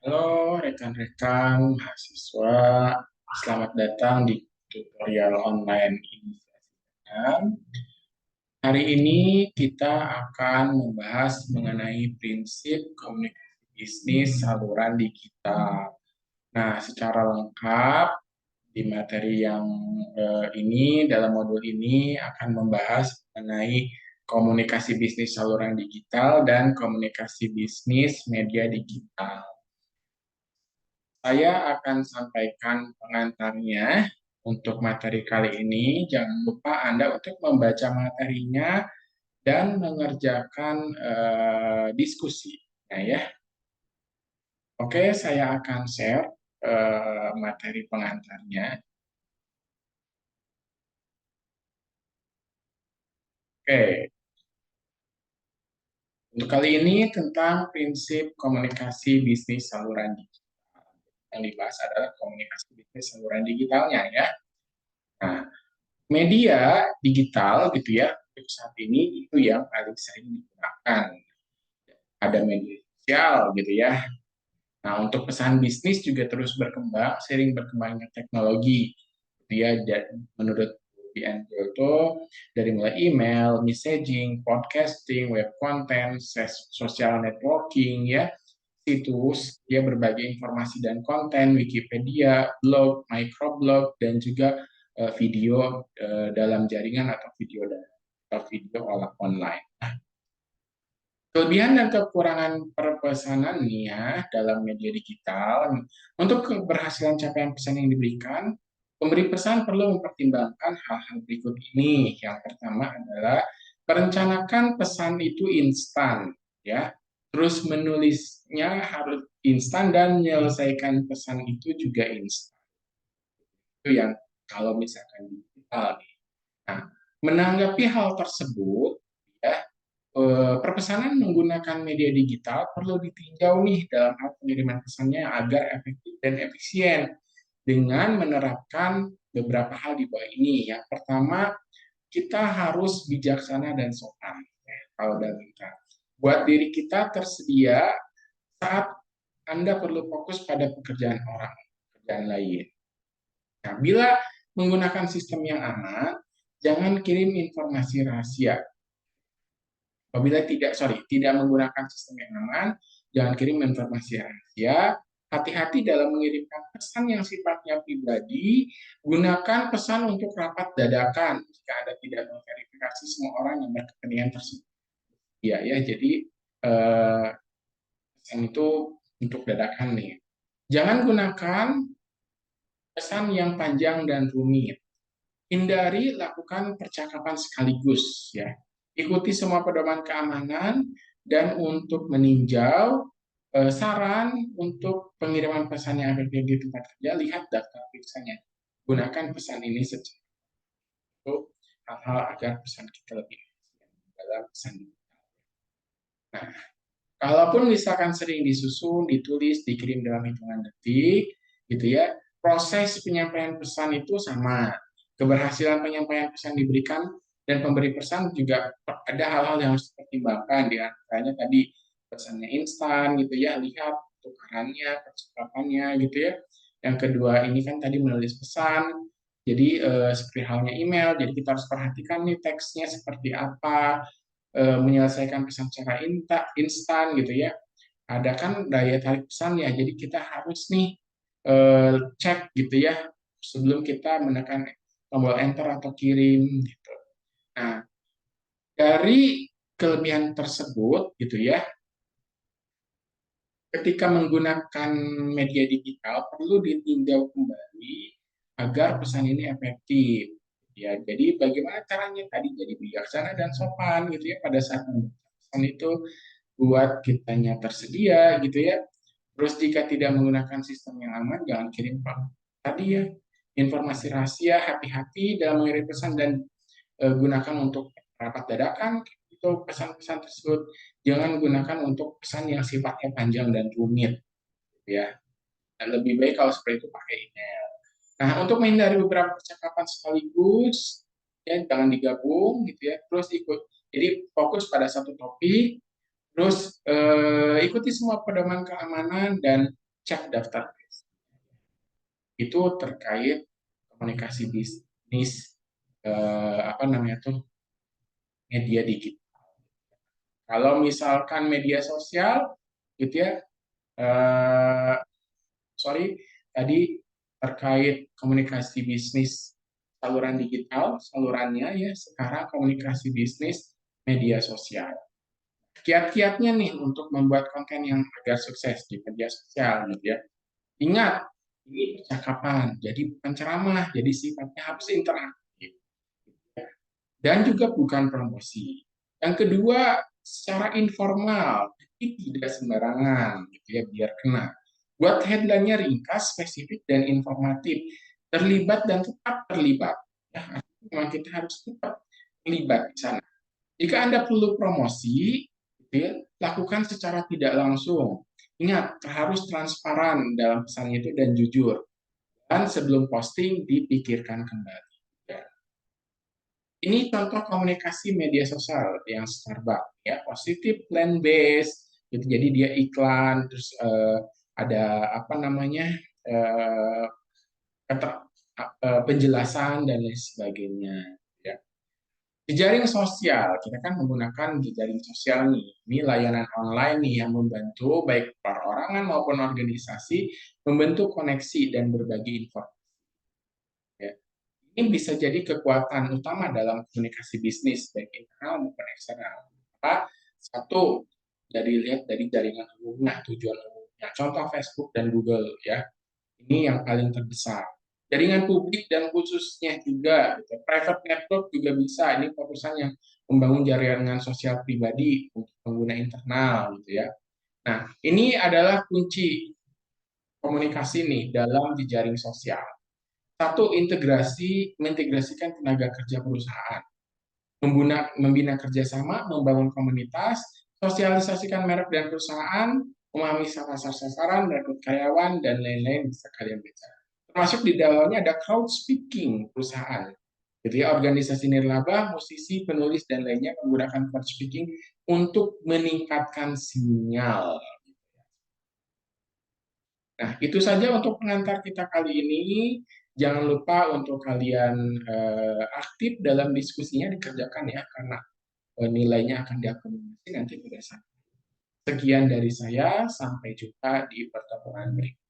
Halo rekan-rekan mahasiswa, selamat datang di tutorial online inisiasi. Hari ini kita akan membahas mengenai prinsip komunikasi bisnis saluran digital. Nah, secara lengkap di materi yang ini dalam modul ini akan membahas mengenai komunikasi bisnis saluran digital dan komunikasi bisnis media digital. Saya akan sampaikan pengantarnya untuk materi kali ini. Jangan lupa Anda untuk membaca materinya dan mengerjakan diskusi. Nah, ya. Oke, saya akan share materi pengantarnya. Oke, untuk kali ini tentang prinsip komunikasi bisnis saluran digital. Yang dibahas adalah komunikasi bisnis saluran digitalnya, ya. Nah, media digital gitu ya, untuk saat ini itu yang paling sering digunakan. Ada media sosial gitu ya. Nah, untuk pesan bisnis juga terus berkembang, sering berkembangnya teknologi. Dia menurut BNP itu dari mulai email, messaging, podcasting, web content, social networking ya, situs, dia berbagi informasi dan konten, Wikipedia, blog, microblog, dan juga video dalam jaringan atau video online. Kelebihan dan kekurangan perpesanan nih ya dalam media digital. Untuk keberhasilan capaian pesan yang diberikan, pemberi pesan perlu mempertimbangkan hal-hal berikut ini. Yang pertama adalah perencanaan pesan itu instan, ya. Terus menulisnya harus instan dan menyelesaikan pesan itu juga instan. Itu yang kalau misalkan digital nih. Nah, menanggapi hal tersebut, ya, perpesanan menggunakan media digital perlu ditinjau nih dalam hal pengiriman pesannya agar efektif dan efisien dengan menerapkan beberapa hal di bawah ini. Yang pertama, kita harus bijaksana dan sopan. Kalau dalam kita buat diri kita tersedia saat Anda perlu fokus pada pekerjaan lain. Nah, bila menggunakan sistem yang aman, jangan kirim informasi rahasia. Apabila tidak menggunakan sistem yang aman, jangan kirim informasi rahasia. Hati-hati dalam mengirimkan pesan yang sifatnya pribadi. Gunakan pesan untuk rapat dadakan jika Anda tidak memverifikasi semua orang yang berkepentingan tersebut. Ya, jadi eh, pesan itu untuk dadakan nih. Jangan gunakan pesan yang panjang dan rumit. Hindari lakukan percakapan sekaligus ya. Ikuti semua pedoman keamanan dan untuk meninjau saran untuk pengiriman pesan yang efektif di tempat kerja, lihat daftar pesannya. Gunakan pesan ini secara untuk hal-hal agar pesan kita lebih efisien dalam pesan. Nah, kalaupun misalkan sering disusun, ditulis, dikirim dalam hitungan detik, gitu ya, proses penyampaian pesan itu sama. Keberhasilan penyampaian pesan diberikan dan pemberi pesan juga ada hal-hal yang harus dipertimbangkan. Di antaranya tadi pesannya instan, gitu ya, lihat tukarannya, percakapannya, gitu ya. Yang kedua ini kan tadi menulis pesan, jadi seperti halnya email, jadi kita harus perhatikan nih teksnya seperti apa, menyelesaikan pesan secara instan gitu ya. Ada kan daya tarik pesan ya, jadi kita harus nih cek gitu ya sebelum kita menekan tombol enter atau kirim gitu. Nah, dari kelebihan tersebut gitu ya, ketika menggunakan media digital perlu ditinjau kembali agar pesan ini efektif. Ya, jadi bagaimana caranya tadi jadi bijaksana dan sopan gitu ya pada saat pesan itu buat kitanya tersedia gitu ya. Terus jika tidak menggunakan sistem yang aman, jangan kirim tadi ya informasi rahasia, hati-hati dalam mengirim pesan dan gunakan untuk rapat dadakan itu pesan-pesan tersebut. Jangan gunakan untuk pesan yang sifatnya panjang dan rumit, gitu ya. Dan lebih baik kalau seperti itu pakai email. Nah, untuk menghindari beberapa percakapan sekaligus, ya jangan digabung, gitu ya. Terus ikut, jadi fokus pada satu topik. Terus ikuti semua pedoman keamanan dan cek daftar itu terkait komunikasi bisnis apa namanya tuh media digital. Kalau misalkan media sosial gitu ya, eh, sorry tadi terkait komunikasi bisnis saluran digital, salurannya ya sekarang komunikasi bisnis media sosial. Kiat-kiatnya nih untuk membuat konten yang agar sukses di media sosial gitu ya. Ingat, ini percakapan, jadi bukan ceramah, jadi sifatnya harus interaktif. Dan juga bukan promosi. Yang kedua, secara informal, tapi tidak sembarangan, gitu ya, biar kena. Buat headline-nya ringkas, spesifik, dan informatif. Terlibat dan tetap terlibat. Ya, memang kita harus tetap terlibat di sana. Jika Anda perlu promosi, gitu ya, lakukan secara tidak langsung. Ingat, harus transparan dalam pesannya itu dan jujur. Dan sebelum posting, dipikirkan kembali. Ya. Ini contoh komunikasi media sosial yang Starbucks ya, positif plan base gitu. Jadi dia iklan terus ada apa namanya eh, penjelasan dan lain sebagainya ya. Jejaring sosial, kita kan menggunakan jejaring sosial nih. Ini layanan online nih yang membantu baik perorangan maupun organisasi membentuk koneksi dan berbagi informasi. Ya. Ini bisa jadi kekuatan utama dalam komunikasi bisnis, baik internal maupun eksternal. Apa? Satu, dari lihat dari jaringan umumnya, tujuan umumnya. Contoh Facebook dan Google ya. Ini yang paling terbesar. Jaringan publik dan khususnya juga, gitu. Private network juga bisa. Ini fokusan yang membangun jaringan sosial pribadi untuk pengguna internal, gitu ya. Nah, ini adalah kunci komunikasi nih dalam jejaring sosial. Satu, mengintegrasikan tenaga kerja perusahaan, membina kerjasama, membangun komunitas, sosialisasikan merek dan perusahaan, memahami pasar sasaran, rekrut karyawan, dan lain-lain bisa kalian baca. Termasuk di dalamnya ada crowd speaking perusahaan. Jadi organisasi nirlaba, musisi, penulis, dan lainnya menggunakan crowd speaking untuk meningkatkan sinyal. Nah, itu saja untuk pengantar kita kali ini. Jangan lupa untuk kalian aktif dalam diskusinya dikerjakan ya, karena nilainya akan diakumulasi nanti pada saat. Sekian dari saya, sampai jumpa di pertemuan berikutnya.